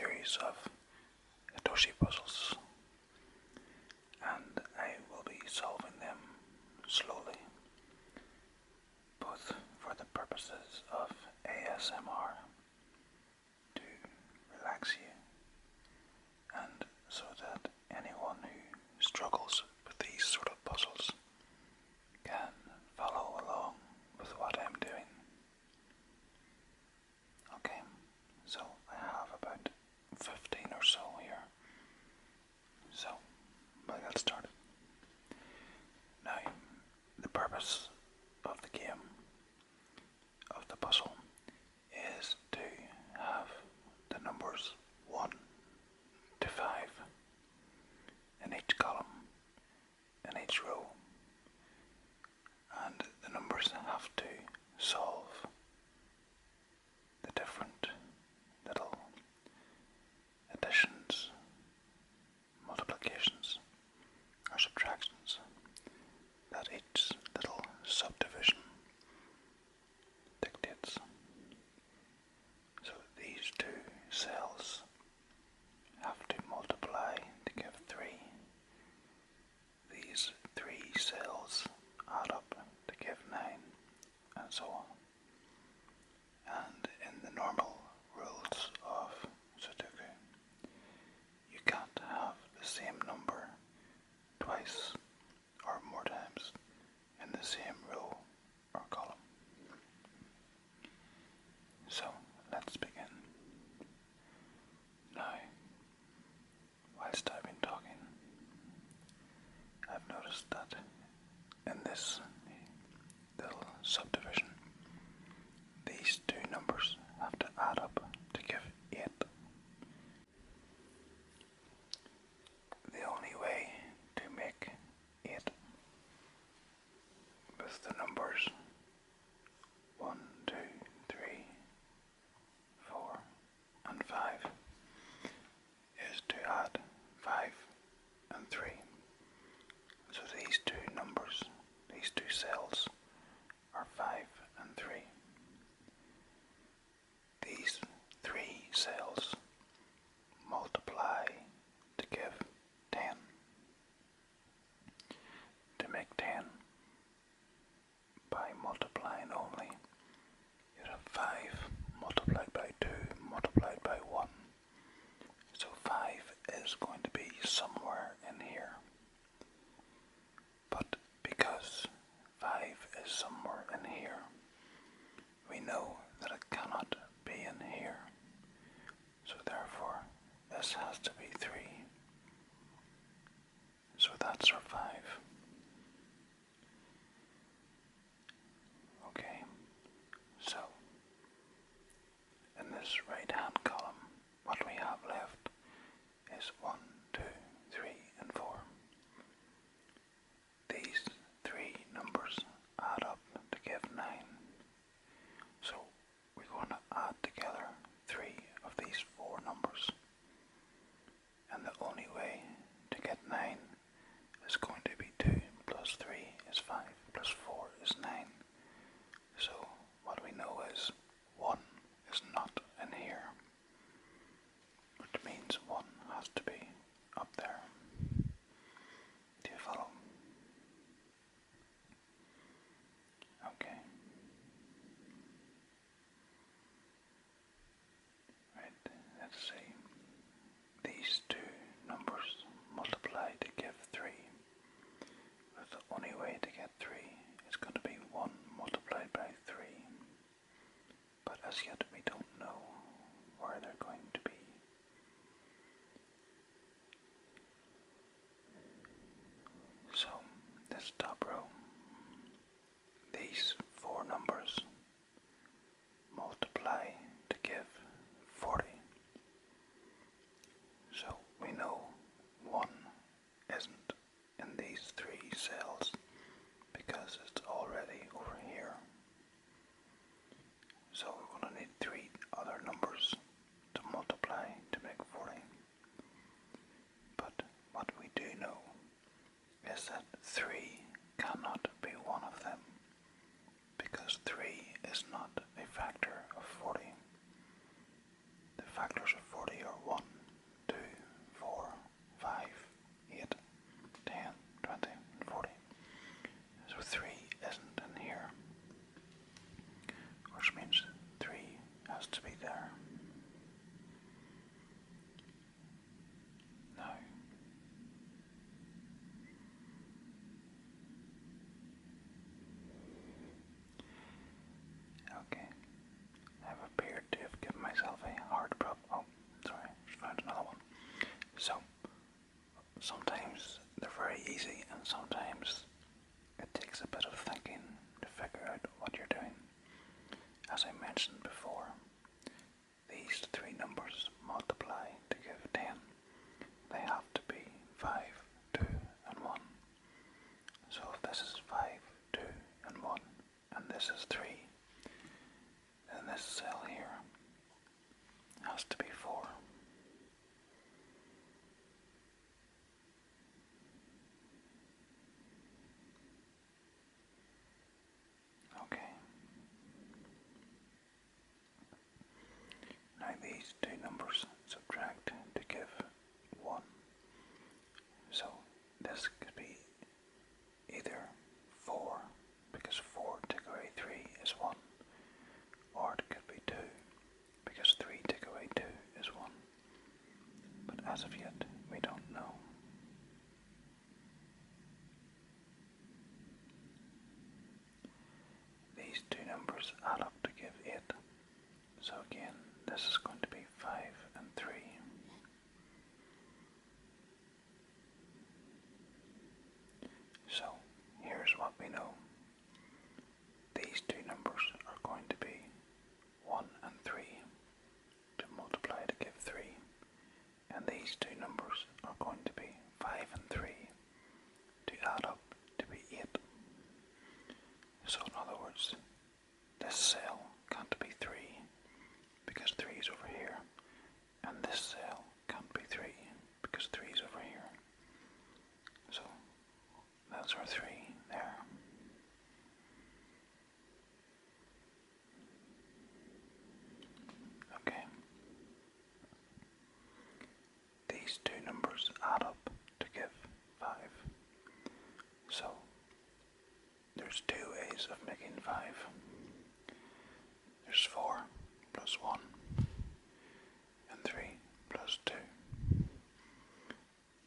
series of Hitoshii puzzles, and I will be solving them slowly, both for the purposes of ASMR, to relax you, and so that anyone who struggles with these sort of puzzles can follow along with what I'm doing. Okay, so I have about 15 or so here. So, we'll get started. Now, the purpose of the game, of the puzzle, is to have the numbers 1 to 5 in each column, in each row, and the numbers have to solve the different little additions, multiplications, or subtractions that each little subdivision dictates. So these two cells have to multiply to give 3. These 3 cells add up to give 9, and so on. And in the normal rules of Sudoku, you can't have the same number twice or more times in the same row or column. So let's begin. Now, whilst I've been talking, I've noticed that in this little subdivision, these two numbers have to add up to give 8. The only way to make 8 with the numbers 1, 2, 3, 4, and 5 is to add 5 and 3. So these two numbers, these two cells, are 5 numbers, subtract to give 1. So this could be either 4, because 4 take away 3 is 1, or it could be 2, because 3 take away 2 is 1. But as of yet, we don't know. These two numbers add up to give 8. So again, this is going to be 5 and 3. So here's what we know. These two numbers are going to be 1 and 3 to multiply to give 3. And these two numbers are going to be 5 and 3 to add up to be 8. So in other words, this cell can't be 3 because 3 is over here, and this cell can't be 3 because 3 is over here. So that's our 3 there. Okay. These two numbers add up to give 5. So there's two ways of making 5. There's 4 plus 1 and 3 plus 2.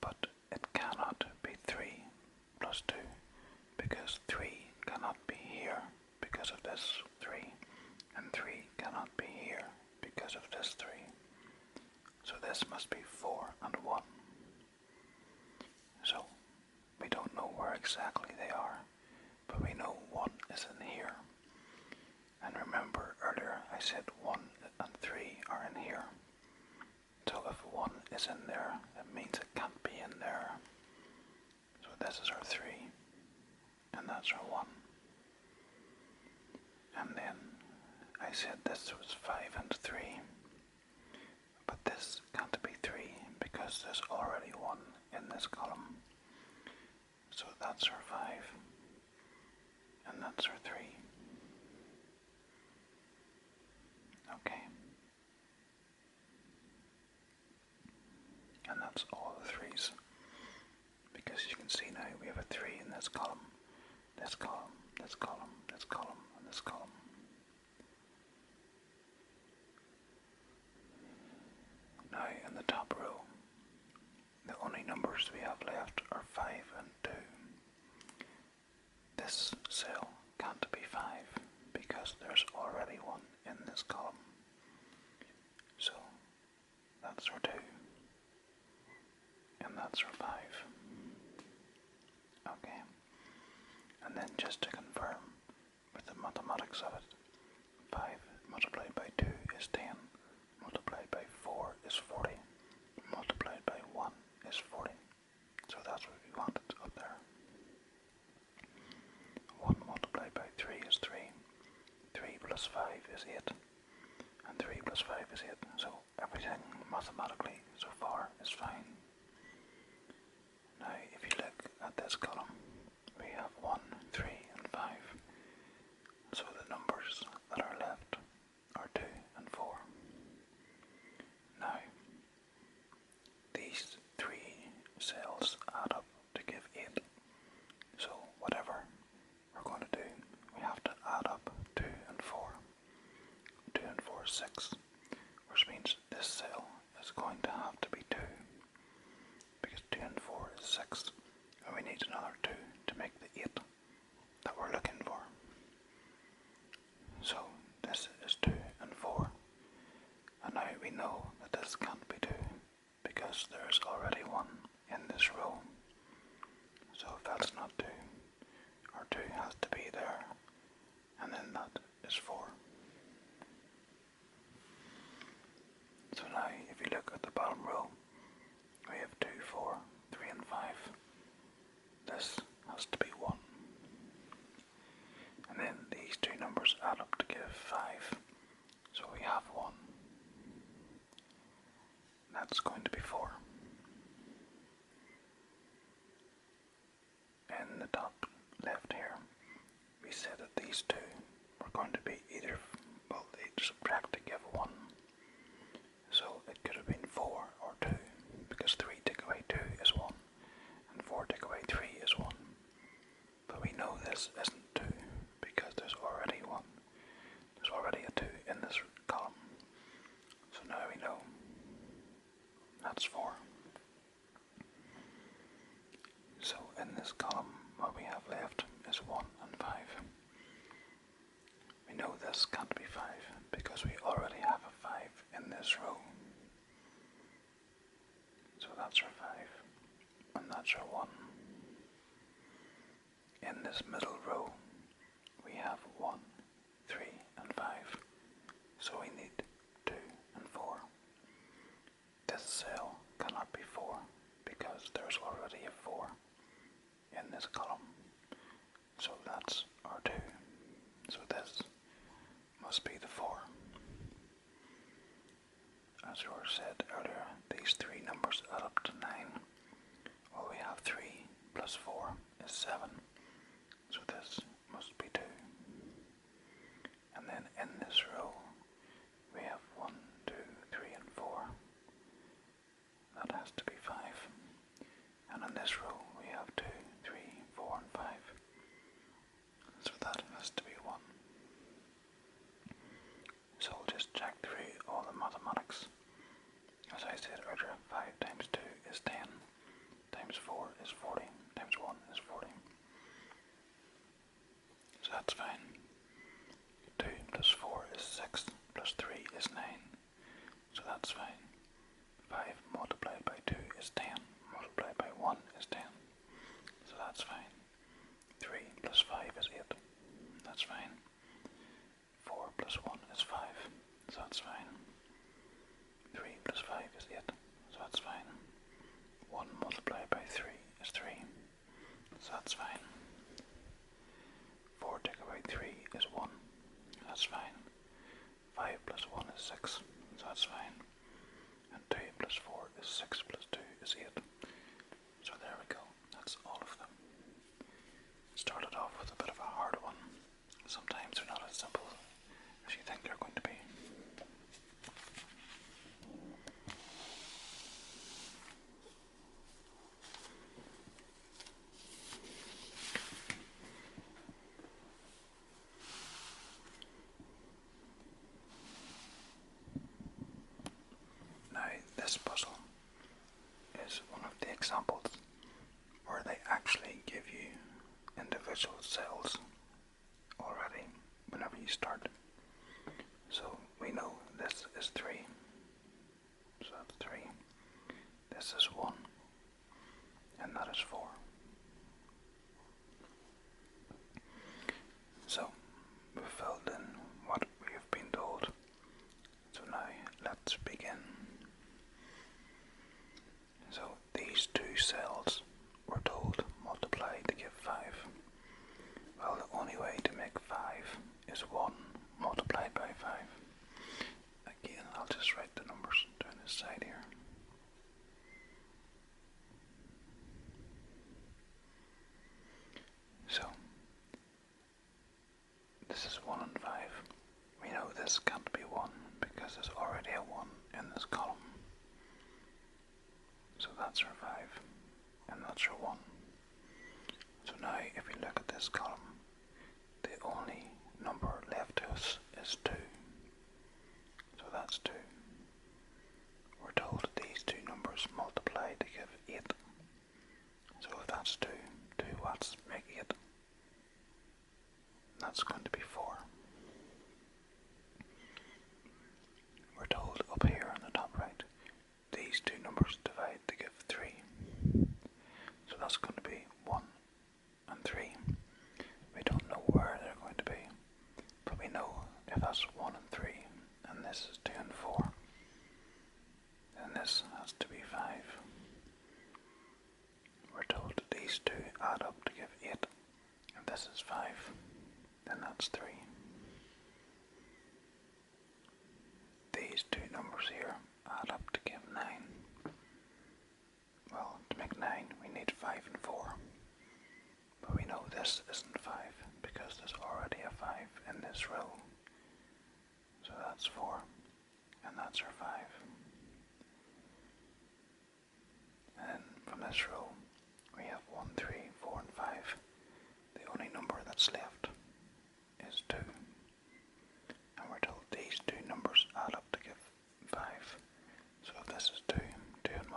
But it cannot be 3 plus 2 because 3 cannot be here because of this 3, and 3 cannot be here because of this 3. So this must be 4 and 1. So we don't know where exactly they are, but we know 1 is in here. And remember earlier I said 1 and 3 are in here. So if 1 is in there, it means it can't be in there. So this is our 3, and that's our 1. And then I said this was 5 and 3, but this can't be 3 because there's already 1 in this column. So that's our 5, and that's our 3. Okay. And that's all the 3's. Because you can see now we have a 3 in this column, this column, this column, this column, and this column. Now in the top row, the only numbers we have left are 5 and 2. This cell can't be 5 because there's already 1 in this column. So that's our 2, and that's our 5. Okay, and then just to confirm with the mathematics of it, 5 multiplied by 2 is 10, multiplied by 4 is 40, multiplied by 1 is 40. So that's what we wanted up there. 1 multiplied by 3 is 3, 3 plus 5 is 8, and 3 plus 5 is 8. So everything mathematically so far is fine. Now if you look at this column, we have 1, 3 and 5. So the numbers that are left are 2 and 4. Now these 3 cells add up to give 8. So whatever we're going to do, we have to add up 2 and 4. 2 and 4 is 6, which means this cell is going to have to be 2, because 2 and 4 is 6, and we need another 2 to make the 8 that we're looking for. So this is 2 and 4, and now we know that this can't be 2 because there's already 1 in this row. So if that's not 2, our 2 has to be there, and then that is 4. So now if you look at the bottom row, we have 2, 4, 3 and 5. This has to be 1. And then these two numbers add up to give 5. So we have 1. That's going to be 4. In the top left here, we said that these two were going to be either, well, they subtract to give 1. So it that's 4. So in this column, what we have left is 1 and 5. We know this can't be 5 because we already have a 5 in this row. So that's our 5, and that's our 1. In this middle row, we have 1, 3, and 5. So we need 2 and 4. This cell cannot be 4 because there's already a 4 in this column. So that's our 2. So this must be the 4. As George said earlier, these 3 numbers add up to 9. Well, we have 3 plus 4 is 7. So this must be 2. And then in this row, we have 1, 2, 3, and 4. That has to be 5. And in this row, we have 2, 3, 4, and 5. So that has to be 1. So we'll just check through all the mathematics. As I said earlier, 5 times 2 is 10, times 4 is 40, times 1 is 40. So that's fine. 2 plus 4 is 6, plus 3 is 9. So that's fine. 5 multiplied by 2 is 10, multiplied by 1 is 10. So that's fine. 3 plus 5 is 8. That's fine. 4 plus 1 is 5. So that's fine. 3 plus 5 is 8. So that's fine. 1 multiplied by 3 is 3. So that's fine. 4 take away 3 is 1. That's fine. 5 plus 1 is 6. So that's fine. And 2 plus 4 is 6 plus 2 is 8. So there we go. That's all of them. Started off with a bit of a hard one. Sometimes they're not as simple as you think they're going to be. Now, this puzzle is one of the examples where they actually give you individual cells already whenever you start. So we know this is 3. So that's 3. This is 1. And that is 4. So we've filled in what we have been told. So now let's begin. So these 2 cells were told multiply to give 5. Well, the only way to make 5 is 1 multiplied by 5. Again, I'll just write the numbers down this side here. So, this is 1 and 5. We know this can't be 1 because there's already a 1 in this column. So that's our 5, and that's our 1. So now, if we look at this column, the only number left to us is 2. So that's 2. We're told these 2 numbers multiply to give 8. So if that's 2, 2 what's make 8? That's going to be 4. We're told up here on the top right, these 2 numbers divide to give 3. So that's going to be 1 and 3. We don't know where they're going to be, but we know if that's 1 and 3, and this is 2 and 4, then this has to be 5. We're told that these 2 add up to give 8, and this is 5, then that's 3. These 2 numbers here add up to give 9. Well, to make 9 we need 5 and 4. But we know this isn't 5 because there's already a 5 in this row. So that's 4, and that's our 5. And from this row we have 1, 3, 4, and 5. The only number that's left is 2. And we're told these 2 numbers add up to give 5. So if this is 2, 2 and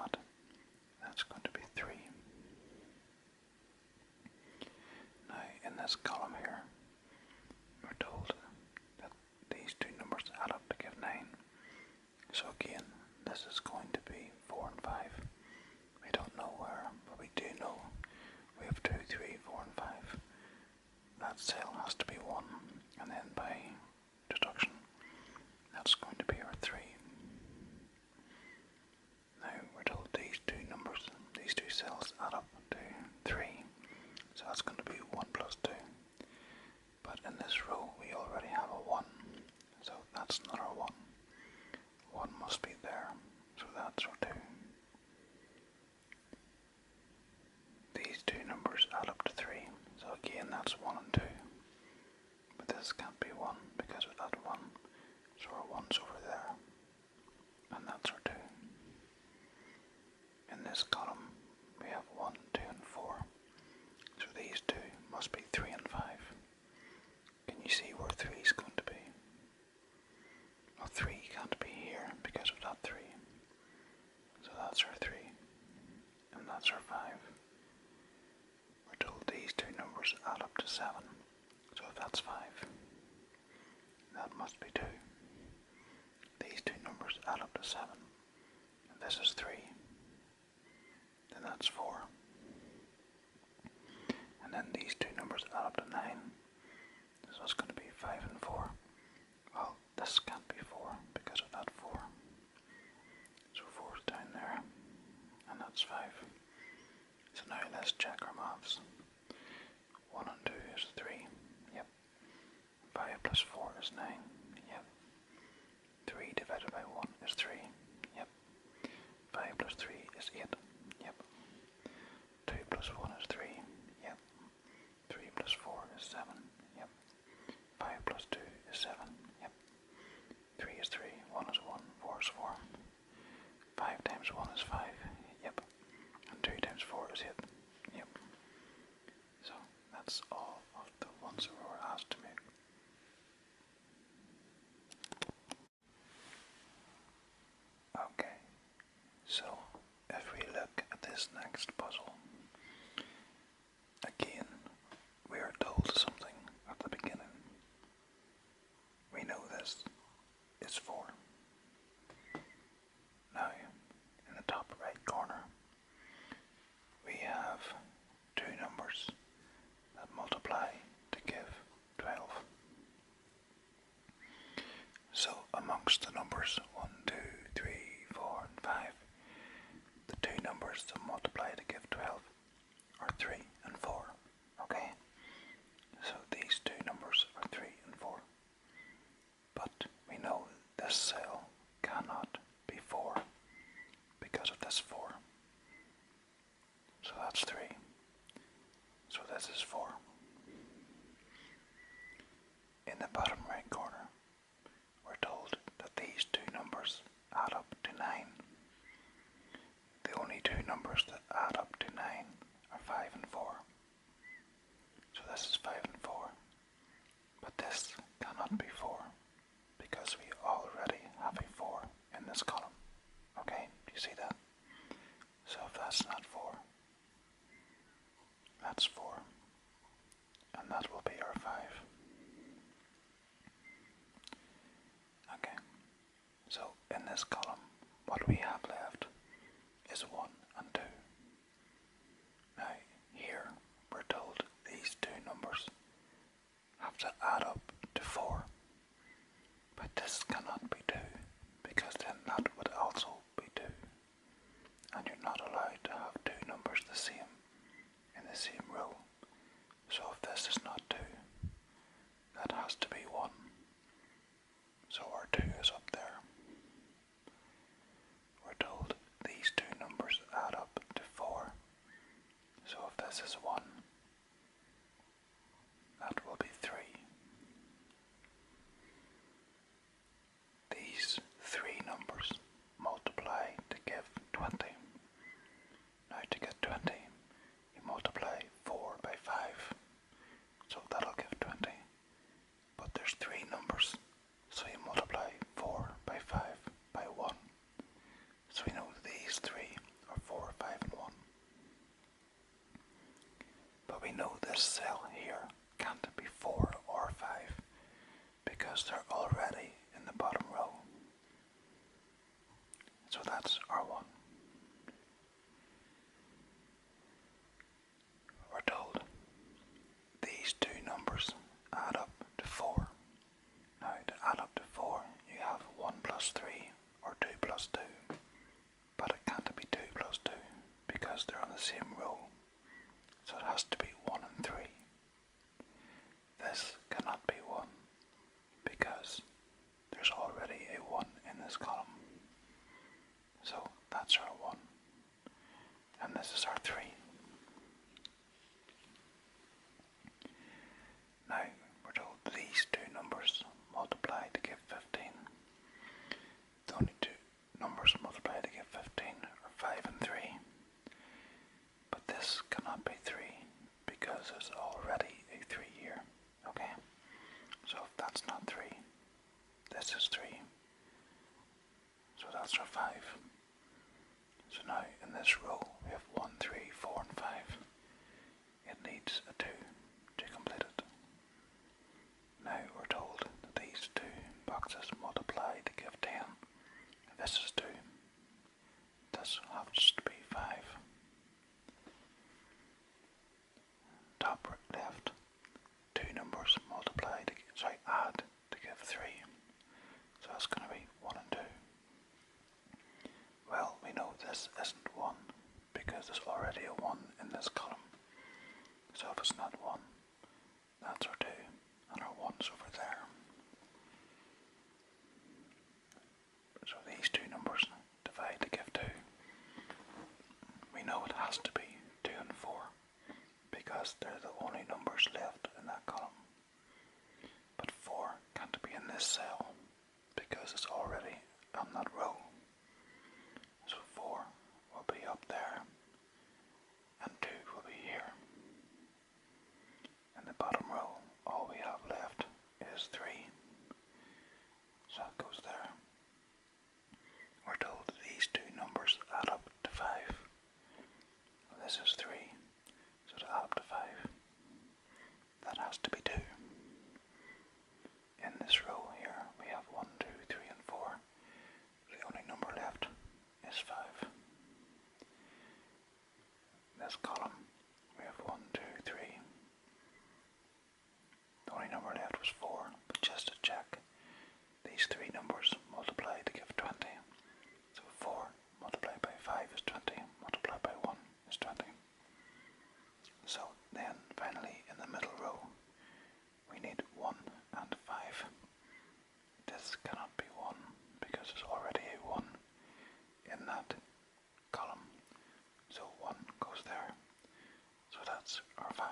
this column we have 1, 2 and 4. So these two must be 3 and 5. Can you see where 3 is going to be? Well, 3 can't be here because of that 3. So that's our 3. And that's our 5. We're told these two numbers add up to 7. So if that's 5, that must be 2. These two numbers add up to 7. And this is 3. Then that's 4. And then these two numbers add up to 9. So it's going to be 5 and 4. Well, this can't be 4 because of that 4. So 4 is down there. And that's 5. So now let's check our maths. 1 and 2 is 3. Yep. 5 plus 4 is 9. Yep. 3 divided by 1 is 3. Yep. 5 plus 3 is 8. Yep. 2 plus 1 is 3. Yep. 3 plus 4 is 7. Yep. 5 plus 2 is 7. Yep. 3 is 3. 1 is 1. 4 is 4. 5 times 1 is 5. Yep. And 2 times 4 is 8. Yep. So that's all of the ones that we were asked to make. Okay, so if we look at this next puzzle, again, we are told something at the beginning. We know this is 4. Now, in the top right corner, we have two numbers that multiply to give 12. So amongst the numbers 1, 2, 3, 4 and 5, the two numbers that multiply to give 12 are 3 and 4. Okay? So these two numbers are 3 and 4. But we know this cell cannot be 4 because of this 4. So that's 3. So this is 4. In the bottom right corner, we're told that these two numbers add up to 9. The only two numbers that add up to 9 are 5 and 4. So this is 5 and 4. But this cannot be 4 because we already have a 4 in this column. Okay, do you see that? So if that's not 4, that's 4. And that will be our 5. Okay, so in this column, what we have left is 1 and 2. Now, here we're told these two numbers have to add up to 4. But this cannot be 2, because then that would also be 2. And you're not allowed to have two numbers the same in the same row. So if this is not 2, that has to be 1. So our 2 is up there. We're told these two numbers add up to 4. So if this is 1, that will be 3. These three numbers multiply to give 20. Now to get 20, you multiply 4 by 5. So that'll give 20. But there's 3 numbers, so you multiply 4 by 5 by 1. So we know these 3 are 4, 5 and 1. But we know this cell here can't be 4 or 5 because they're already in the bottom row. So that's our 1. We're told these two numbers add up to 4. Now to add up to 4, you have 1 plus 3 or 2 plus 2. But it can't be 2 plus 2 because they're on the same row. So it has to be 1 and 3. This cannot be 1 because there's already a 1 in this column. So that's our 1. And this is our 3. Now we're told these two numbers multiply to give 15. The only two numbers multiply to give 15 are 5 and 3. because there's already a 3 here. Okay, so if that's not 3, this is 3. So that's our 5. So now in this row we have 1, 3, 4, and 5. It needs a 2 to complete it. Now we're told that these 2 boxes multiply to give 10. This is 2. This happens to be 5. Top left, 2 numbers multiply to add to give 3. So that's going to be 1 and 2. Well, we know this isn't 1 because there's already a 1 in this column. So if it's not 1, that's our 2, and our 1's over there. So these 2 numbers divide to give 2. We know it has to be 2 and 4 because they're the only numbers left in that column. But 4 can't be in this cell because it's already on that row. So 4 will be up there and 2 will be here. In the bottom row, all we have left is 3. So it goes there. We're told these 2 numbers add up to 5. This is 3, so to add up to 5, that has to be 2. In this row here, we have 1, 2, 3, and 4. The only number left is 5. This column, we have 1, 2, 3. The only number left was 4, but just to check, these 3 numbers multiply to give 20. So 4 multiplied by 5 is 20, multiplied by 1 is 20. So then finally in the middle row, we need 1 and 5. This cannot be 1 because there's already a 1 in that column. So 1 goes there. So that's our 5.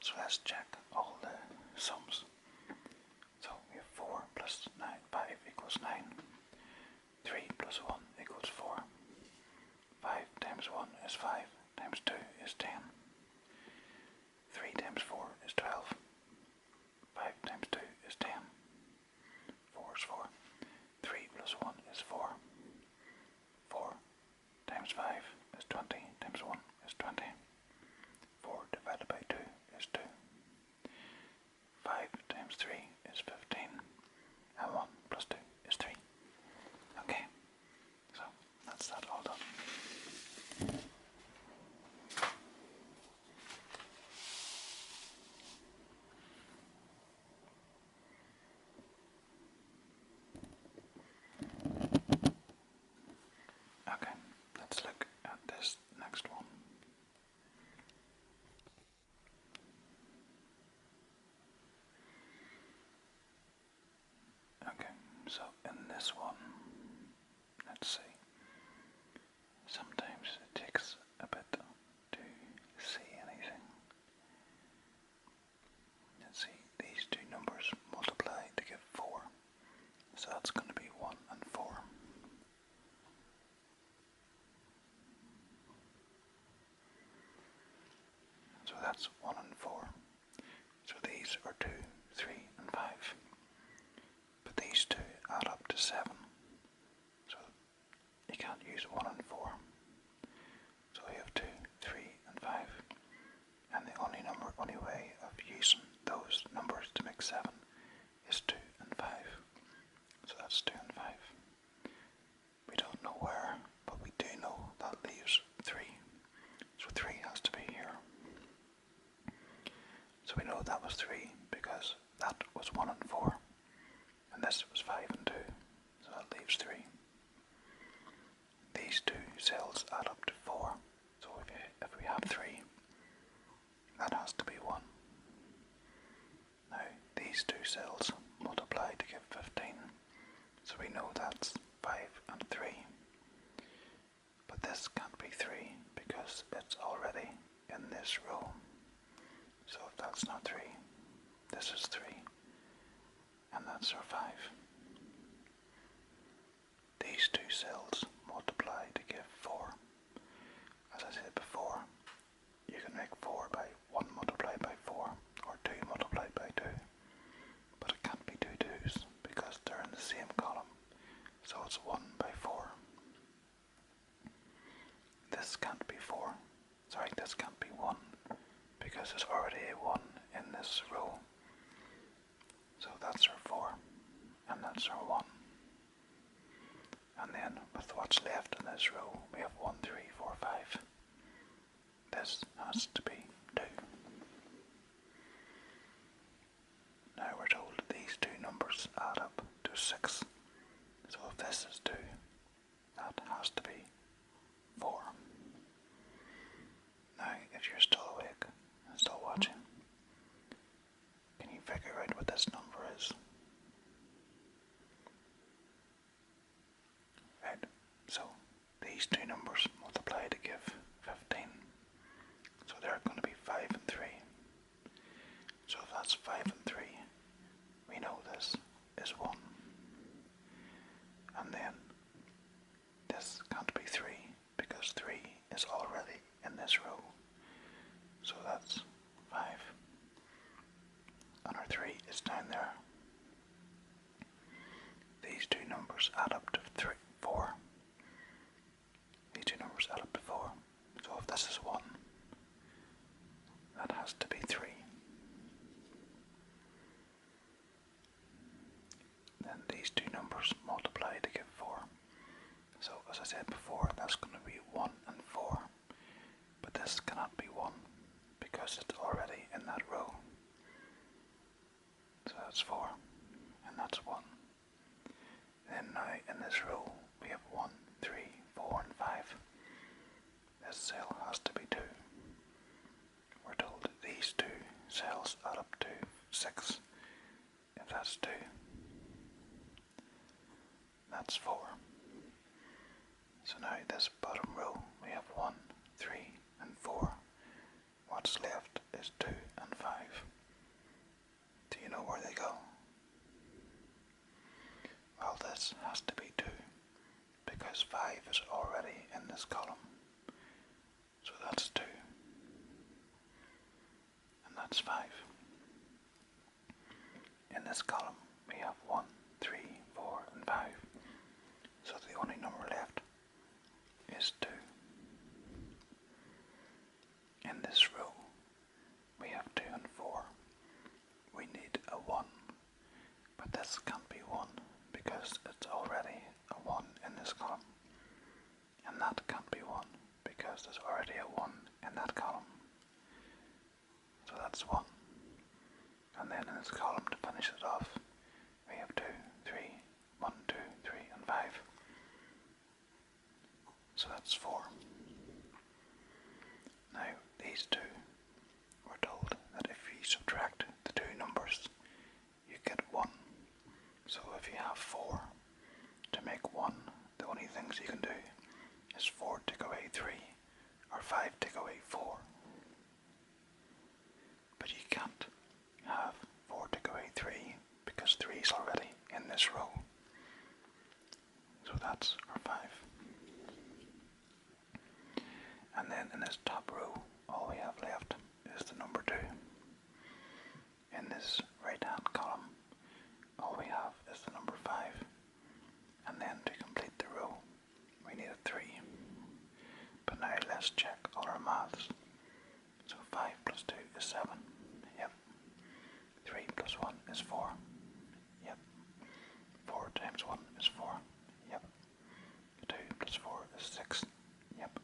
So let's check all the sums. So we have 4 plus 9, 5 equals 9. 3 plus 1 equals 4. 5 times 1 is 5, times 2 is 10. 3 times 4 is 12. 5 times 2 is 10. 4 is 4. 3 plus 1 is 4. 4 times 5 is 20, times 1 is 20. 4 divided by 2 is 2. 5 times 3 is 15. And 1 plus 2 is 3. Okay, so that's that all done. Okay, let's look at this next one. Okay, so in this one, let's see. Sometimes it takes a bit to see anything. Let's see, these 2 numbers multiply to give 4. So that's going to be 1 and 4. So that's 1 and 4. So these are 2, 3, and 5. But these 2 add up to 7. So you can't use 1 and 4. So we have 2, 3, and 5. And the only way of using those numbers to make 7 is 2 and 5. So that's 2 and 5. We don't know where, but we do know that leaves 3. So 3 has to be here. So we know that was 3 because that was 1 and 4. And this was 5 and 2. So that leaves 3. These 2 cells add up to 4. So if we have 3, that has to be 1. Now these 2 cells multiply to give 15. So we this can't be 4. Sorry, this can't be 1 because there's already a 1 in this row. So that's our 4 and that's our 1. And then with what's left in this row, we have 1, 3, 4, 5. This has to be 2. Now we're told these two numbers add up to 6. So if this is 2, that has to be 4. Now if you're still awake and still watching, can you figure out what this number is? Right, so these two numbers multiply to give 15. So they're going to be 5 and 3. So if that's 5 and 3, we know this is 1. And then this can't be 3 because 3 is already in this row. So that's 5. And our 3 is down there. These two numbers add up to 4. These two numbers add up to 4. So if this is 1, that has to be 3. Then these two numbers multiply to give 4. So as I said before, that's going to be 1 and 4. But this cannot be 1 because it's already in that row. So that's 4 and that's 1. Then now in this row we have 1, 3, 4 and 5. This cell has to be 2. We're told these two cells add up to 6. If that's 2, that's 4. So now this bottom row we have 1, 3 and 4. What's left is 2 and 5. Do you know where they go? Well, this has to be 2 because 5 is already in this column. So that's 2 and that's 5. In this column we have 1, 3, 4 and 5. So the only number left is 2. In this row we have 2 and 4. We need a 1, but this can't be 1 because it's already a 1 in this column. And that can't be 1 because there's already a 1 in that column. So that's 1. And then in this column to finish it off, we have 2, 3, 1, 2, 3 and 5. So that's 4. Now these two, we're told that if you subtract the two numbers, you get 1. So if you have 4, to make 1, the only things you can do is 4 take away 3, or 5 take away 4. But you can't have 4 take away 3, because 3 is already in this row. So that's our 5. And then in this top row, all we have left is the number 2. In this right hand column, all we have is the number 5. And then to complete the row, we need a 3. But now let's check all our maths. So 5 plus 2 is 7. Yep. 3 plus 1 is 4. Yep. 4 times 1 is 4. Yep. 2 plus 4 is 6. Yep.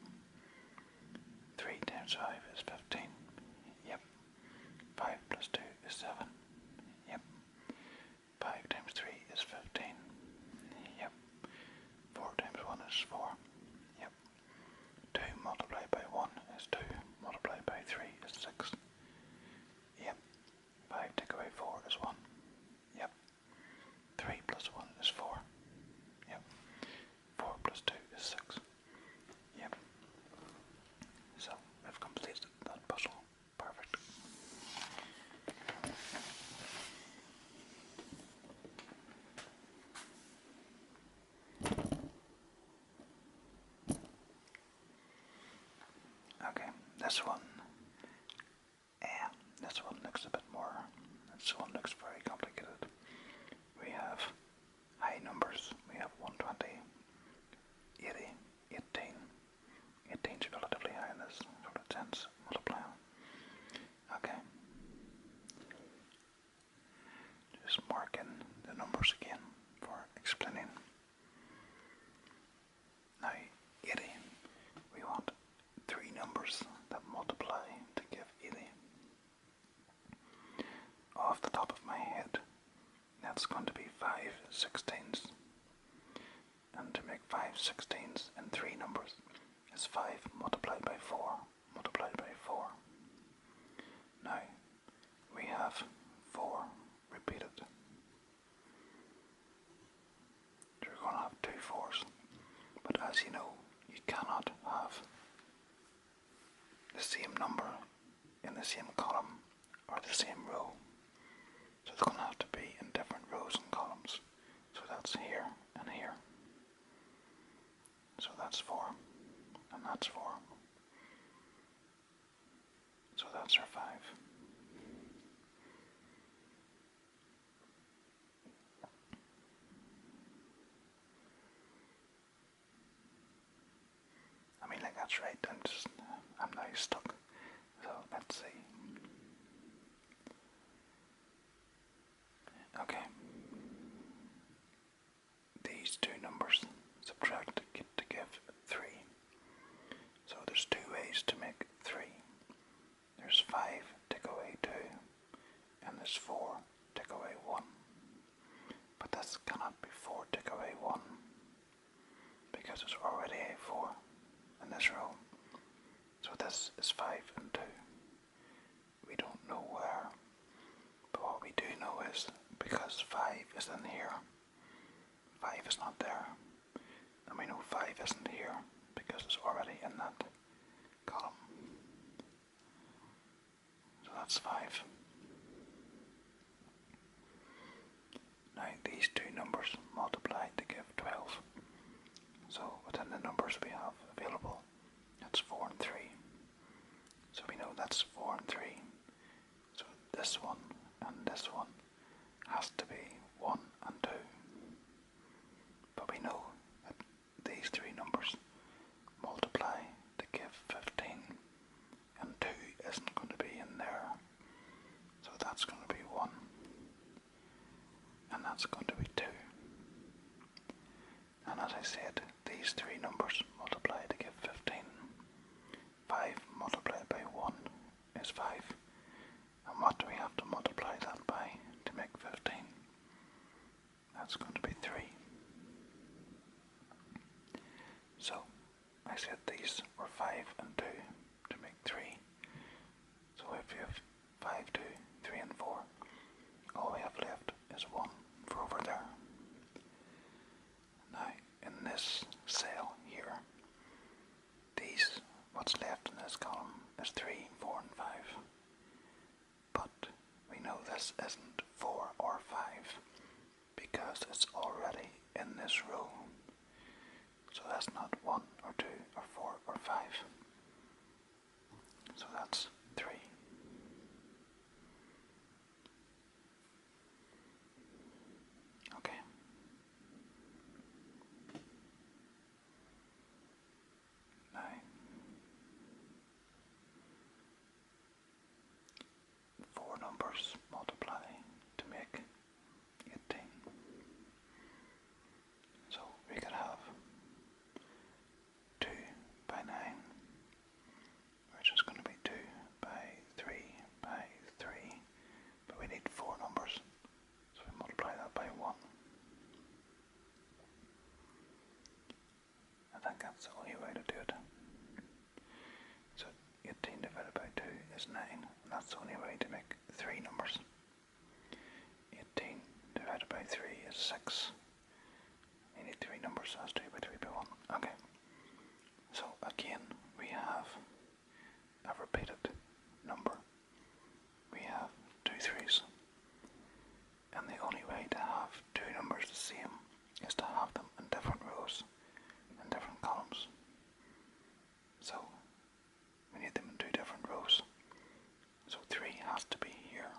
3 times 5 is 15. Yep. 5 plus 2 is 7. Yep. 5 times 3 is 15. Yep. 4 times 1 is 4. Yep. 2 multiplied by 1 is 2. Multiplied by 3 is 6. Yep. 5 take away 4 is 1. Yep. 3 plus 1 is 4. Yep. 4 plus 2 is 6. Yep. So we've completed that puzzle. Perfect. Okay, this one. This one looks a bit more. This one looks very complicated. We have high numbers. We have 120, 80, 18. 18 should you know, you cannot have the same number in the same column or the same row. So it's going to have to be in different rows and columns. So that's here and here. So that's 4, and that's 4. So that's our 5. I mean, like, that's right. I'm now stuck. So let's see. Okay. These two numbers subtract to give 3. So there's 2 ways to make 3. There's 5 take away 2, and there's 4 take away 1. But this cannot be 4 take away 1, because there's already a 4 in this row. So this is 5 and 2. We don't know where, but what we do know is, because 5 is in here, 5 is not there. And we know 5 isn't here, because it's already in that column. So that's 5. Now these two numbers multiply to give 12. So within the numbers we have available, that's 4 and 3. So we know that's 4 and 3. So this one and this one has to be 1 and 2. But we know that these three numbers multiply to give 15, and 2 isn't going to be in there. So that's going to be 1, and that's going to be 2. And as I said, these three numbers multiply to give 15. 5 multiplied by 1 is 5. And what do we have to multiply that by to make 15? That's going to be 3. So I said these were 5 and 2 to make 3. So if you have 5, 2, 3 and 4, all we have left is 1 for over there. Now in this cell here, what's left in this column is 3, 4 and 5. But we know this isn't 4 or 5 because it's already in this row. So that's not 1 or 2 or 4 or 5. So that's 3. Okay. Now, 4 numbers multiply to make 18. So we could have 2 by 9, which is going to be 2 by 3 by 3, but we need 4 numbers, so we multiply that by 1. I think that's the only way to do it. So 18 divided by 2 is 9, and that's the only way to make 3 numbers. 18 divided by 3 is 6. You need 3 numbers, so that's 2 by 3 by 1. Okay. So again, we have a repeated number. We have 2 3s. And the only way to have 2 numbers the same is to have them in different rows, in different columns. So we need them in 2 different rows. So 3 has to be here,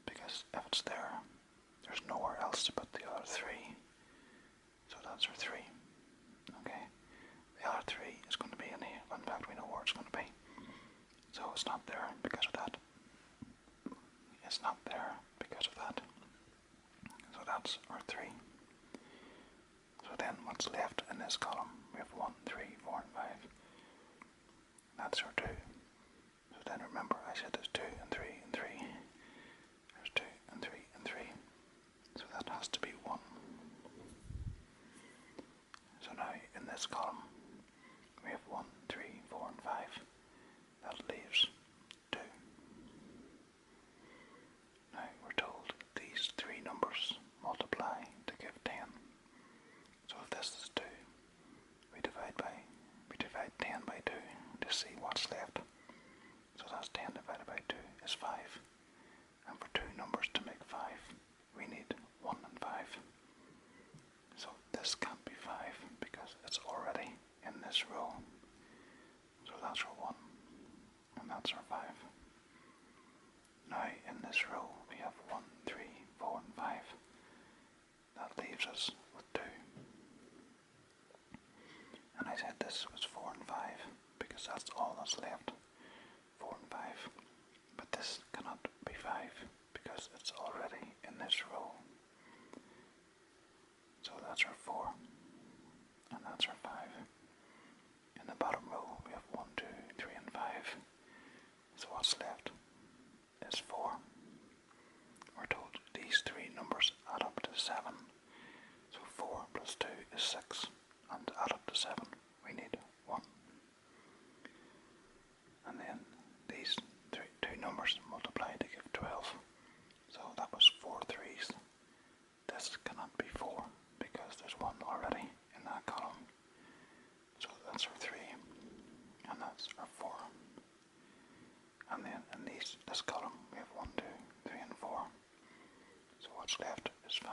because if it's there, there's nowhere else to put the other 3. So that's our 3. Okay. The other 3 is going to be in here. In fact, we know where it's going to be. So it's not there because of that. It's not there because of that. So that's our 3. So then what's left in this column? We have 1, 3, 4 and 5. That's our 2. So then remember, I said there's 2 and 3 and 3. There's 2 and 3 and 3. So that has to be 1. So now in this column, we have 1, 3, 4 and 5. That leaves 2. Now we're told these 3 numbers multiply to give 10. So if this is 2, we this row. So that's our 1, and that's our 5. Now in this row we have 1, 3, 4 and 5. That leaves us with 2. And I said this was 4 and 5 because that's all that's left. 4 and 5. But this cannot be 5 because it's already in this row. So that's our 4, and that's our 5. In the bottom row we have 1, 2, 3 and 5. So what's left is 4. We're told these three numbers add up to 7. So 4 plus 2 is 6, and to add up to 7 we need 1. And then these two numbers multiply to give 12. So that was 4 threes. This cannot be 4 because there's 1 already in that column. So that's our 3, and that's our 4. And then in this column we have 1, 2, 3 and 4. So what's left is 5.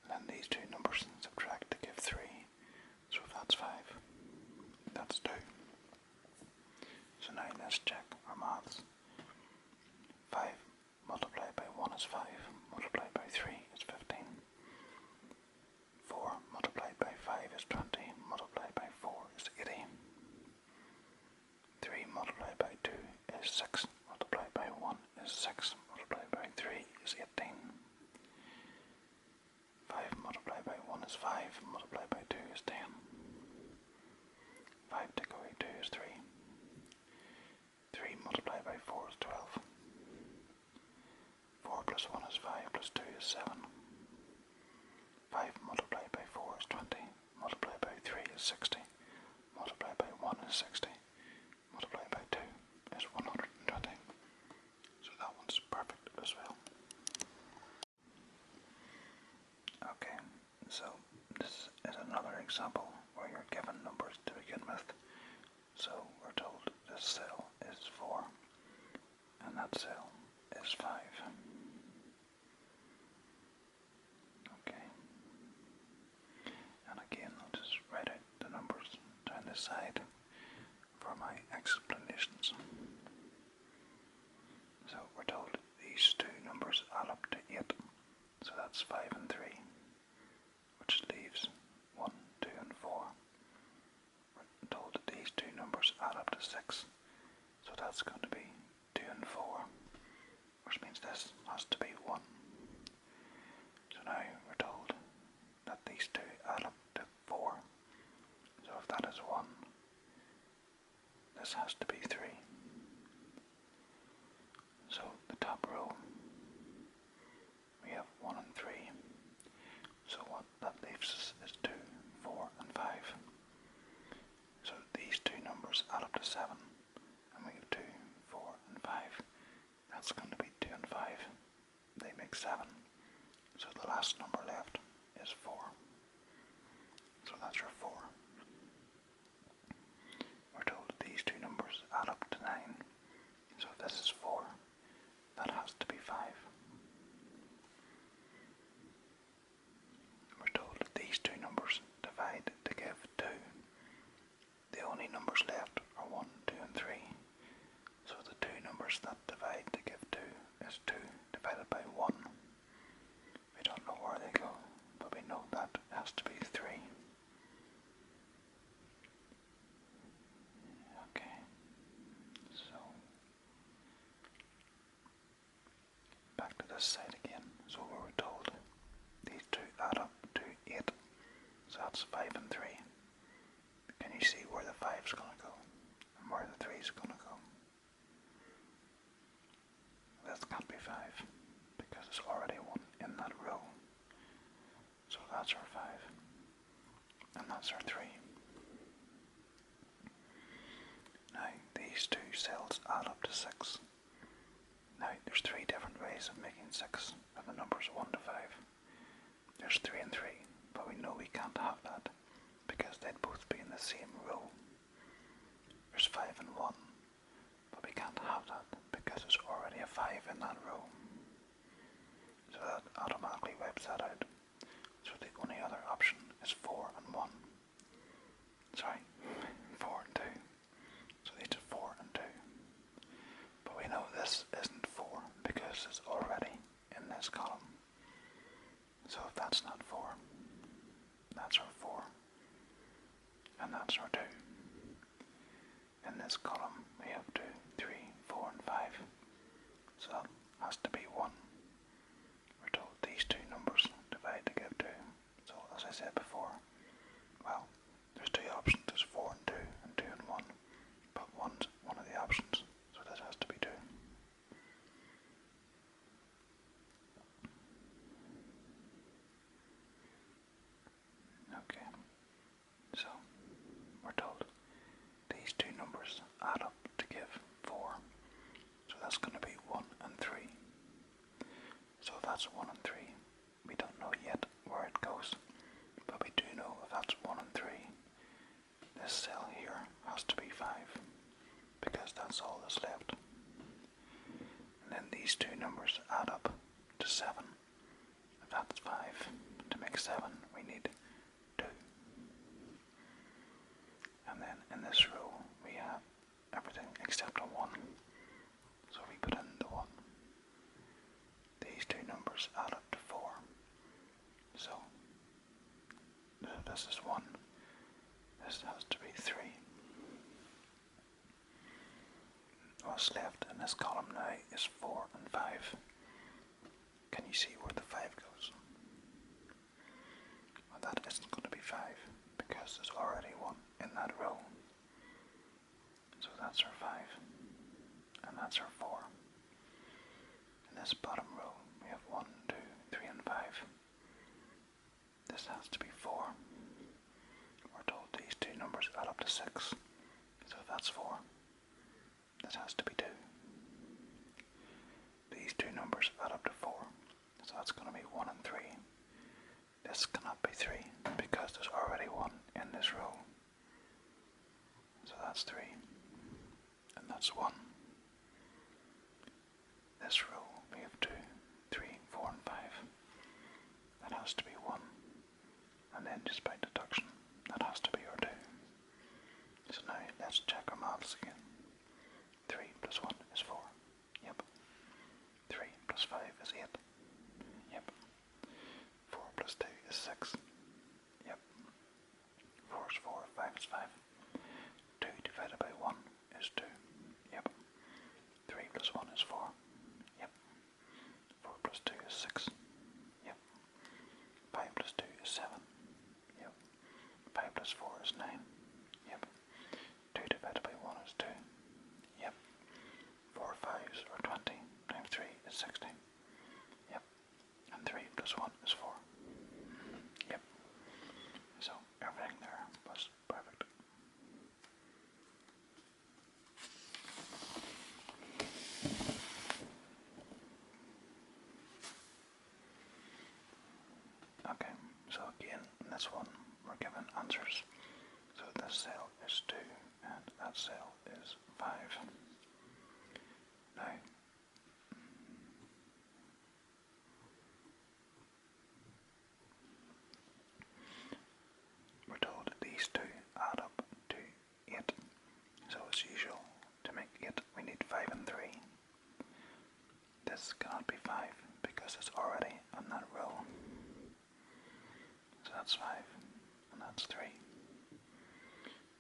And then these two numbers subtract to give 3. So if that's 5, that's 2. So now let's check our maths. 5 multiplied by 1 is 5, multiplied by 3 is 15. 4 multiplied by 5 is 20, multiplied by 4 is 80. 3 multiplied by 2 is 6, multiplied by 1 is 6, multiplied by 3 is 18. 5 multiplied by 1 is 5, multiplied by 2 is 10. 5 take away 2 is 3. 3 multiplied by 4 is 12. 4 plus 1 is 5, plus 2 is 7. 5 multiplied by 4 is 20, multiplied by 3 is 60, multiplied by 1 is 60, multiplied by 2 is 120. So that one's perfect as well. Okay, so this is another example where you're given numbers to begin with. So we're told this cell is 4 and that cell is 5. Okay. And again, I'll just write out the numbers down this side for my explanations. So we're told these two numbers add up to 8. So that's 5 and 3, which leaves 1, 2 and 4. We're told that these two numbers add up to 6. So that's going to be 2 and 4, which means this has to be 1. So now we're told that these two add up to 4. So if that is 1, this has to be 3. So the top row, we have 1 and 3. So what that leaves us is 2, 4 and 5. So these two numbers add up to 7. And we have 2, 4 and 5. That's going to be 2 and 5. They make 7. So the last number left is 4. So that's your 4. We're told these two numbers add up to 9. So if this is 4, that has to be 5. We're told these two numbers divide to give 2. The only numbers left are 1, 2 and 3. So the two numbers that divide to give 2 is 2 divided by 1. We don't know where they go, but we know that has to be 3. Okay, so back to this side again. So we were told these two add up to 8. So that's 5 and 3. Can you see where the 5's going to go and where the 3's going to go? This can't be 5 because there's already 1 in that row. So that's our 5 and that's our 3. Now these two cells add up to 6. Now there's 3 different ways of making 6 from the numbers 1 to 5. There's 3 and 3, but we know we can't have that because they'd both be in the same row. There's 5 and 1, but we can't have that because there's already a 5 in that row. So that automatically wipes that out. So the only other option is 4 and 1. Sorry, and that's our 2. In this column we have 2, 3, 4 and 5, so that has to be 1. We're told these two numbers divide to give 2, so as I said before, well, there's 2 options, there's 4 and 2 and 2 and 1, but 1's one of the options, so this has to be 2. Okay, so we're told these two numbers add up to give 4, so that's going to be 1 and 3. So if that's 1 and 3, we don't know yet where it goes, but we do know if that's 1 and 3, this cell here has to be 5, because that's all that's left. And then these two numbers add up to 7. If that's 5, to make 7 we need 2. And then in this row we have everything except a 1, so we put in the 1. These two numbers add up to 4, so this is 1, this has to be 3. What's left in this column now is 4 and 5. Can you see where the 5 goes? Well, that isn't going to be 5, because there's already 1 in that row. So that's our 5, and that's our 4. In this bottom row we have 1, 2, 3 and 5. This has to be 4. We're told these two numbers add up to 6, so if that's 4, this has to be 2. These two numbers add up to 4, so that's going to be 1 and 3. This cannot be 3, because there's already 1 in this row. So that's 3, and that's 1. This row we have 2, 3, 4 and 5. That has to be 1, and then just by deduction, that has to be our 2. So now let's check our maths again. 3 plus 1 is 4. Yep. 3 plus 5 is 8. Yep. 4 plus 2 is 6. Yep. 4 is 4, 5 is 5. 2 divided by 1 is 2. Yep. 3 plus 1 is 4. Yep. 4 plus 2 is 6. Yep. 5 plus 2 is 7. Yep. 5 plus 4 is 9. Yep. 2 divided by 1 is 2. Yep. 4 5s are 20 times 3 is 60. Yep. And 3 plus 1 is 4. Yep. So everything there was perfect. Okay, so again, in this one, we're given answers. So this cell is 2, and that cell is 5. Now, we're told these two add up to 8. So as usual, to make 8, we need 5 and 3. This cannot be 5, because it's already on that row. So that's 5, and that's 3.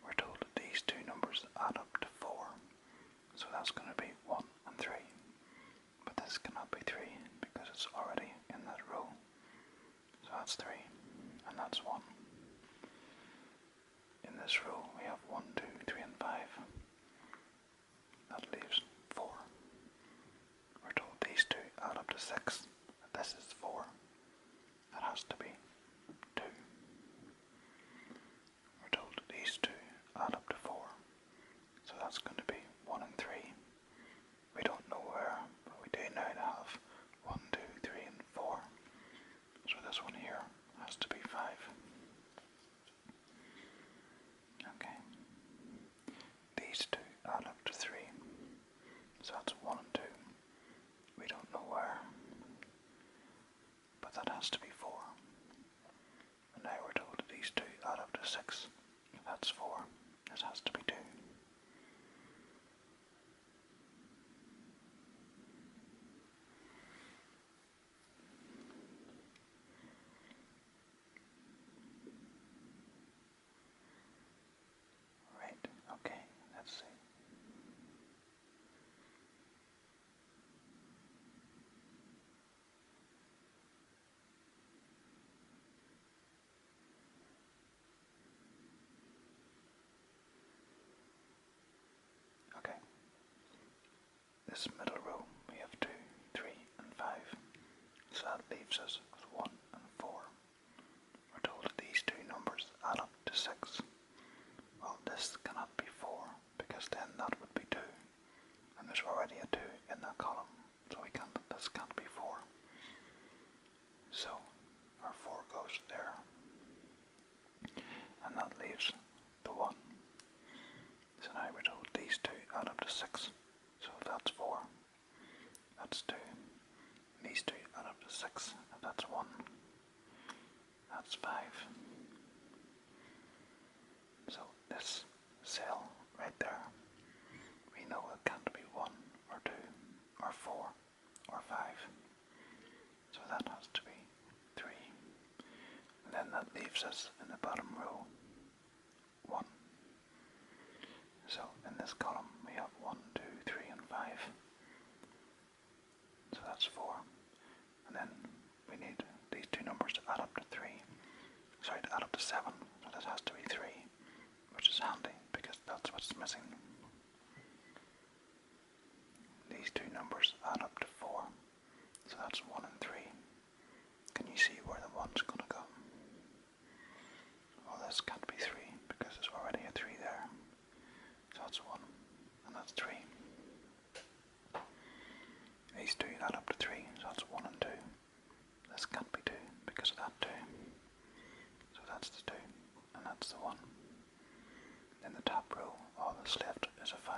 We're told that these two numbers add up to 4, so that's going to be 1 and 3. But this cannot be 3, because it's already in that row. So that's 3, and that's 1. In this row we have 1, 2, 3 and 5. That leaves 4. We're told these two add up to 6. This is 4. That has to be 2. We're told these two add up to 4. So that's going to be 1 and 3. We don't know where, but we do now have 1, 2, 3 and 4. So this one here has to be 5. Okay. These two add up to 3. So that's 1 and 2. We don't know where, but that has to be 4. And now we're told that these two add up to 6. That's 4. This has to be 2. this middle row we have 2, 3 and 5. So that leaves us with 1 and 4. We're told that these two numbers add up to 6. Well, this cannot be 4 because then that would be 2. And there's already a 2 in that column. So this can't be 4. So our 4 goes there. And that leaves the 1. So now we're told these two add up to 6. So if that's 4, that's 2. These two add up to 6. If that's 1, that's 5. So this cell right there, we know it can't be 1 or 2 or 4 or 5. So that has to be 3. And then that leaves us in the bottom row 1. So in this column we have 1, 2, 3 and 5. So that's 4. And then we need these two numbers to add up to 3. Sorry, to add up to 7. So this has to be 3, which is handy because that's what's missing. These two numbers add up to 4. So that's 1 and 3. Can you see where the 1's going to go? Well, this can't be 3 because there's already a 3 there. So that's 1 and that's 3. These two add up to 3, so that's 1 and 2. This can't be 2 because of that 2. So that's the 2 and that's the 1. In the top row, all that's left is a 5.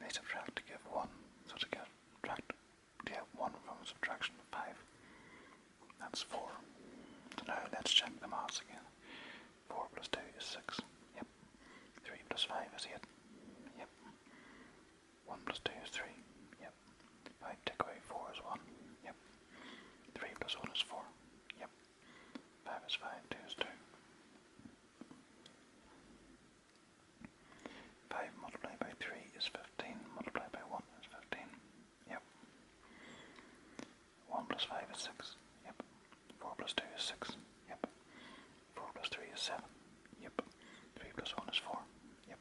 They subtract to give 1. So to get 1 from subtraction of 5, that's 4. So now let's check the maths again. 4 plus 2 is 6. Yep. 3 plus 5 is 8. Yep. 1 plus 2 is 3. Yep. 5 take away 4 is 1. Yep. 3 plus 1 is 4. Yep. 5 is 5, 2 is 2. 5 multiplied by 3 is 15, multiplied by 1 is 15. Yep. 1 plus 5 is 6. Yep. 4 plus 2 is 6. Yep. 4 plus 3 is 7. Yep. 3 plus 1 is 4. Yep.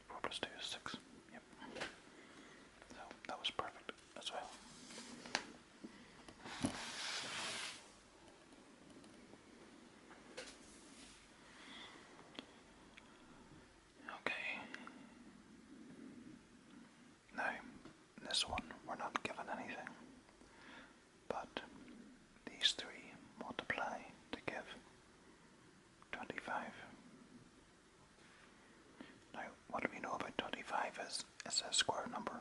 4 plus 2 is 6. Yep. So that was perfect as well. Okay. Now, in this one we're not given anything, but these three multiply to give 25. Now, what we know about 25 is it's a square number.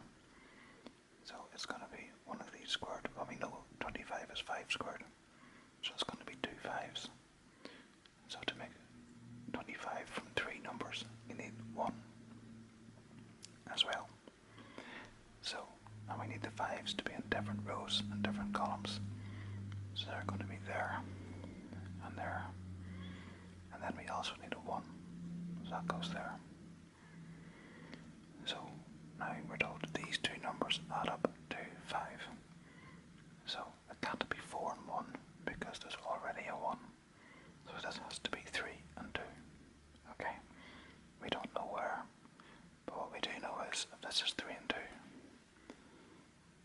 So it's going to be one of these squared. Well, we know 25 is 5 squared. So it's going to be 2 5s. So to make 25 from 3 numbers, you need 1 as well. So, and we need the 5s to be in different rows and different columns. So they're going to be there and there. And then we also need a 1. So that goes there. So now we're told these two numbers add up to 5. So it can't be 4 and 1 because there's already a 1. So this has to be 3 and 2. Okay, we don't know where, but what we do know is if this is 3 and 2,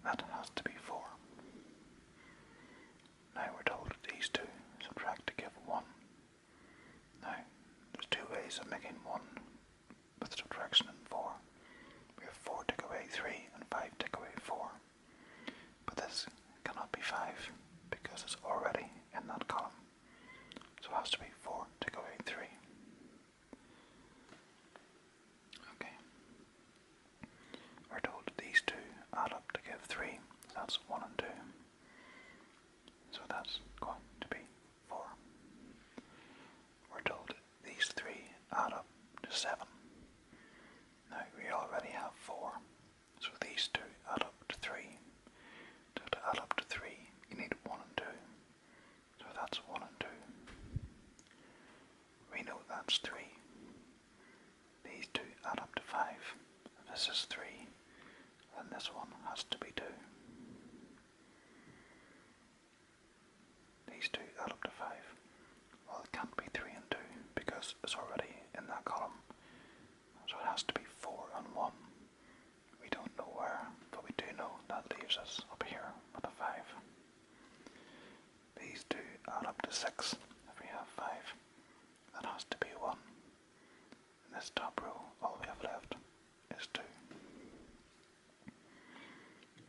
that has to be 4. Now we're told these two subtract to give 1. Now, there's 2 ways of making 1 with subtraction and 4. We have 4 take away 3 and 5 take away 4. But this cannot be 5 because it's already in that column. So it has to be 4 take away 3. Okay. We're told these two add up to give 3. That's 1 and 2. So that's going to be 4. We're told these 3 add up to 7. Now we already have 4. So these two add up to 3. So to add up to 3, you need 1 and 2. So that's 1 and 2. We know that's 3. These two add up to 5. This is 3. And this one has to be 2. These two add up to 5. Well, it can't be 3 and 2 because it's already in that column. So it has to be 4 and 1. We don't know where, but this top row, all we have left is 2.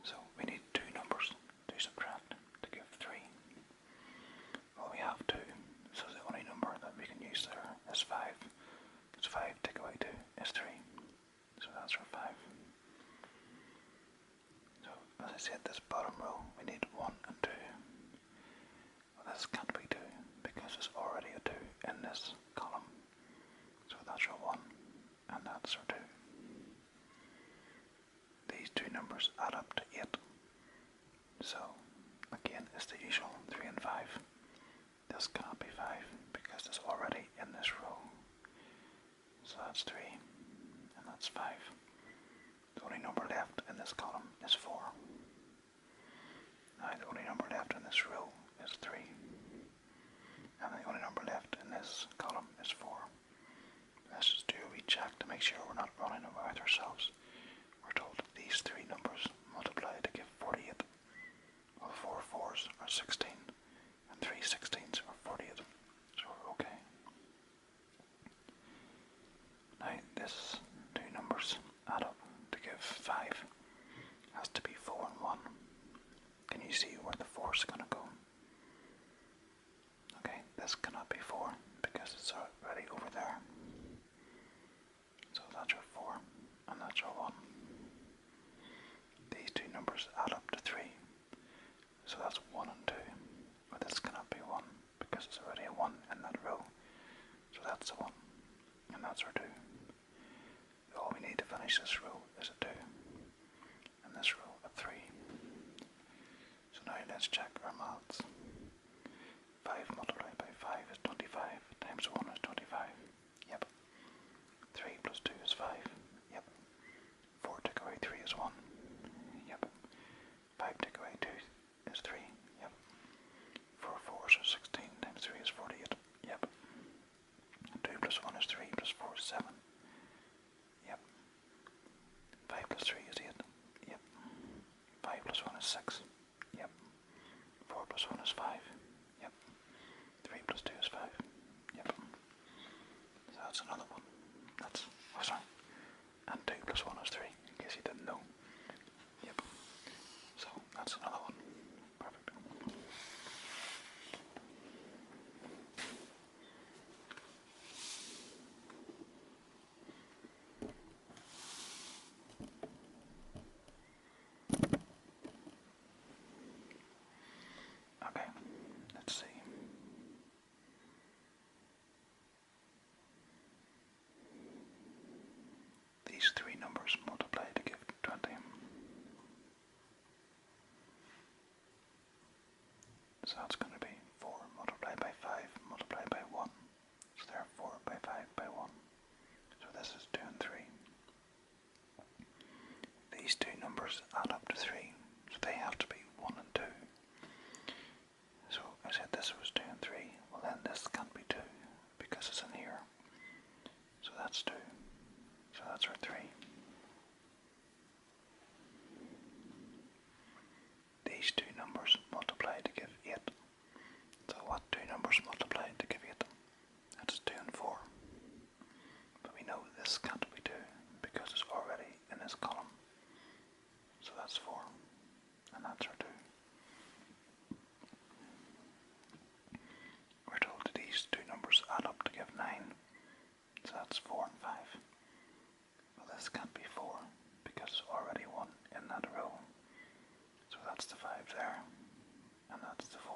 So we need 2 numbers to subtract to give 3. Well, we have 2, so the only number that we can use there is 5. Because 5 take away 2 is 3. So that's our 5. So as I said, this bottom row we need 1 and 2. Well, this can't be 2 because there's already a 2 in this column. So that's our 1 and that's our 2. These 2 numbers add up to 8. So again, it's the usual 3 and 5. This cannot be 5 because it's already in this row. So that's 3 and that's 5. The only number left in this column is 4. Now the only number left in this row is 3. And the only number left in this column is 4. Let's just do a wee check to make sure we're not running away with ourselves. We're told that these 3 numbers multiply to give 48. Well, 4 4s are 16 and 3 16s are 48. So we're okay. Now this 2 numbers add up to give 5. Has to be 4 and 1. Can you see where the 4 is going to go? Okay, this cannot be 4 because it's already over there. So that's our 4 and that's our 1. These 2 numbers add up to 3. So that's 1 and 2. But this cannot be 1 because it's already a 1 in that row. So that's a 1 and that's our 2. All we need to finish this row is a 2 and this row a 3. So now let's check our maths. 5 multiplied by 5 is 25 times 1 is 25. Yep. 3 plus 2 is 5. Yep. 4 take away 3 is 1. Yep. 5 take away 2 is 3. Yep. 4 4s are 16 times 3 is 48. Yep. 2 plus 1 is 3 plus 4 is 7. Yep. 5 plus 3 is 8. Yep. 5 plus 1 is 6. Yep. 4 plus 1 is 5. Yep. 3 plus 2 is 5. Yep. So that's another one. That's, oh sorry. And 2 plus 1 is 3, in case you didn't know. Yep. So that's another one. Perfect. Okay, let's see. These 3 numbers multiply to give 20. So that's going to be 4 multiplied by 5 multiplied by 1. So therefore 4 by 5 by 1. So this is 2 and 3. These 2 numbers add up to 3. So they have to be 1 and 2. So I said this was 2 and 3. Well then this can't be 2 because it's in here. So that's 2. So that's our 3. These 2 numbers multiply to give 8. So what 2 numbers multiply to give 8? That's 2 and 4. But we know this can't be 2 because it's already in this column. So that's 4. And that's our 2. We're told that these 2 numbers add up to give 9. So that's 4 and 5. Well, this can't be 4 because there's already 1 in that row. So that's the 5 there, and that's the 4.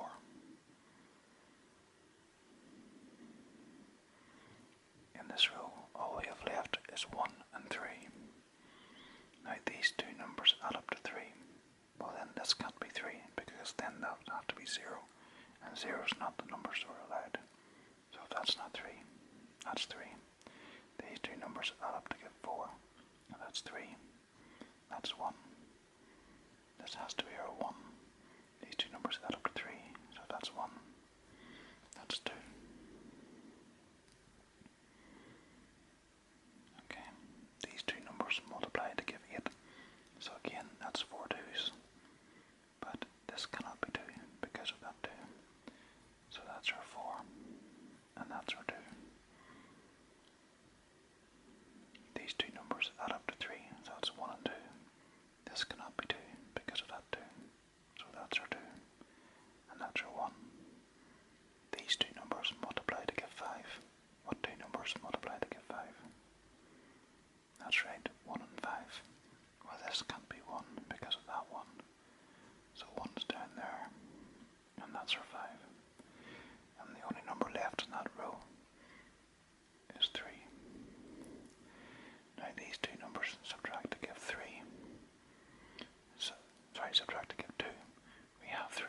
In this row, all we have left is 1 and 3. Now these 2 numbers add up to 3. Well then this can't be 3 because then that would have to be 0. And 0 is not the numbers we're allowed. So if that's not 3, that's 3. These 2 numbers add up to give 4. And that's 3. That's 1. This has to be our 1. These 2 numbers add up to 3. So that's 1. That's 2. Okay. These 2 numbers multiply to give 8. So again, that's 4 2's. But this cannot be 2 because of that 2. So that's our 4. And that's our 2. this cannot be 2 because of that 2. So that's our 2, and that's our 1. These two numbers multiply to give 5. What two numbers multiply to give 5? That's right, 1 and 5. Well, this can't be 1 because of that 1. So 1's down there, and that's our 5. And the only number left in that row is 3. Now these two numbers subtract to give 3. Subtract to give 2. We have 3.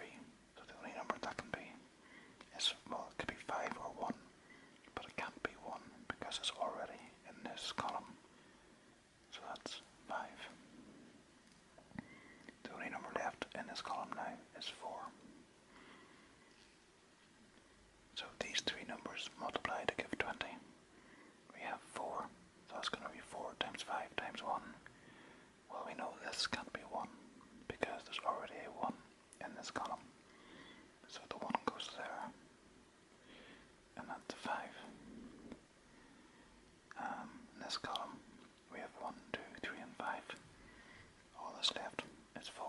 So the only number that can be is, well, it could be 5 or 1, but it can't be 1 because it's already in this column. So that's 5. The only number left in this column now is 4. So these three numbers multiply to give 20. We have 4, so that's going to be 4 times 5 times 1. Well, we know this can't be 1 because there's already a 1 in this column. So the 1 goes there, and that's a 5. In this column, we have 1, 2, 3, and 5. All that's left is 4.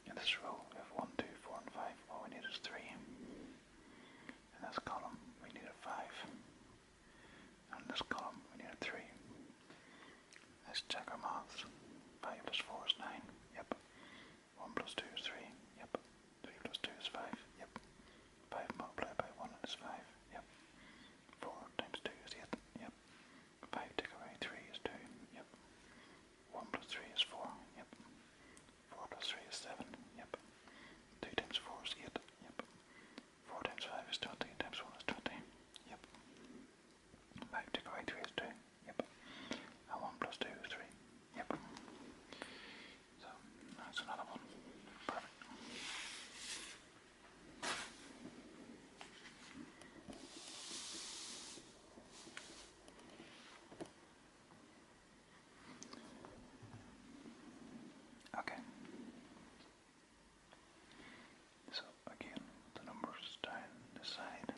In this row, we have 1, 2, 4, and 5. All we need is 3. In this column, we need a 5. And in this column, we need a 3. Let's check our maths. 5 plus 4 is 9. Yep. 1 plus 2 is 3. Yep. 3 plus 2 is 5. Yep. 5 multiplied by 1 is 5. Yep. 4 times 2 is 8. Yep. 5 take away 3 is 2. Yep. 1 plus 3 is 4. Yep. 4 plus 3 is 7. Yep. 2 times 4 is 8. Yep. 4 times 5 is 20. Times 1 is 20. Yep. 5 take away 3 is 2. Yep. And 1 plus 2 is 3. Yep. So, that's another one. Perfect. Okay. So, again, the numbers down the side.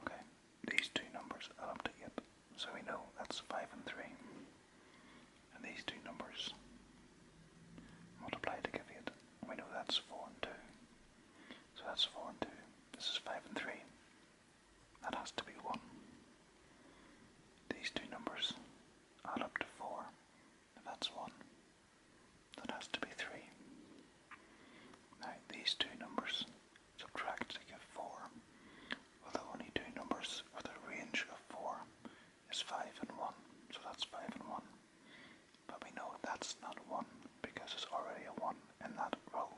Okay, these two numbers add up to 8, so we know that's 5 and 3. And these two numbers multiply to give 8. We know that's 4 and 2. So that's 4 and 2. This is 5 and 3. That has to be 1. These two numbers add up to 4. That's 1. That has to be 3. Now these two numbers subtract to give 4. Well, the only two numbers with a range of 4 is 5 and 1. So that's 5 and 1. But we know that's not 1 because there's already a 1 in that row.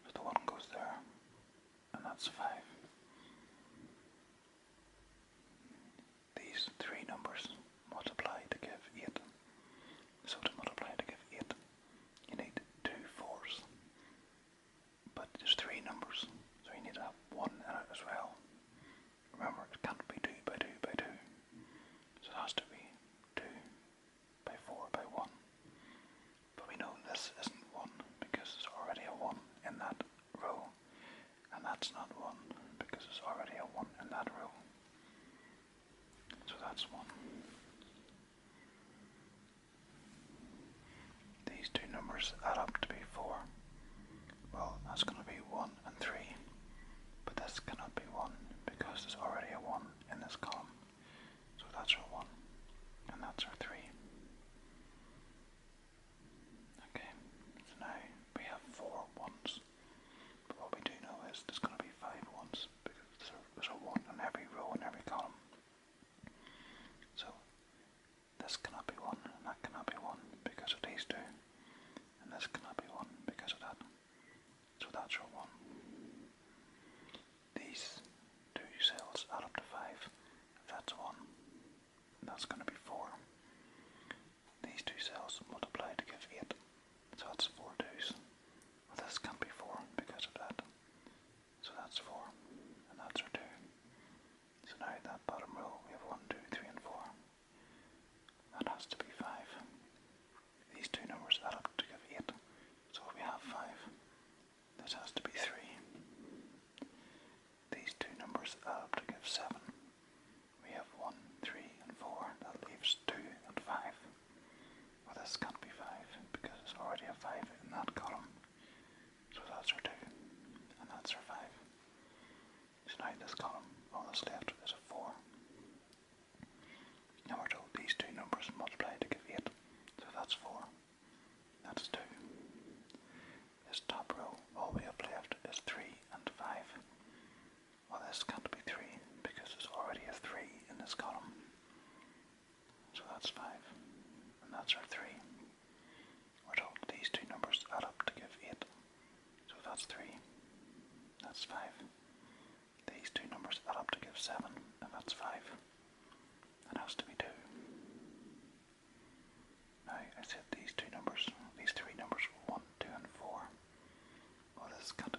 So the 1 goes there, and that's 5. These three numbers multiply to give 8. So to multiply to give 8, you need 2 4s. But there's 3 numbers, so you need to have 1 in it as well. Remember, it can't be 2 by 2 by 2. So it has to be 2 by 4 by 1. But we know this isn't 1 because there's already a 1 in that row. And that's not 1 because there's already a 1 in that row. So that's 1. These two numbers add up to be 4. Well, that's going to be 1 and 3. But this cannot be 1 because there's already a 1 in this column. So that's our 1. And that's our 3. Okay, so now we have 4 1s. But what we do know is there's going to be 5 1s because there's a 1 in every row and every column. So this cannot be 1 and that cannot be 1 because of these two. And this cannot be 1 because of that. So that's our 1. These two cells add up to 5. That's 1. And that's going to be 4. These two cells multiply to give 8. So that's 4 2s. Well, this can't be 4 because of that. So that's 4. And that's our 2. So now that bottom row we have 1, 2, 3, and 4. That has to be 5. These two numbers add up to give 8. So we have 5. This has to be 3. These two numbers add up to give 7. 3. That's 5. These two numbers add up to give 7, and that's 5. It has to be 2. Now, I said these two numbers, these three numbers, 1, 2, and 4. Well, this has got to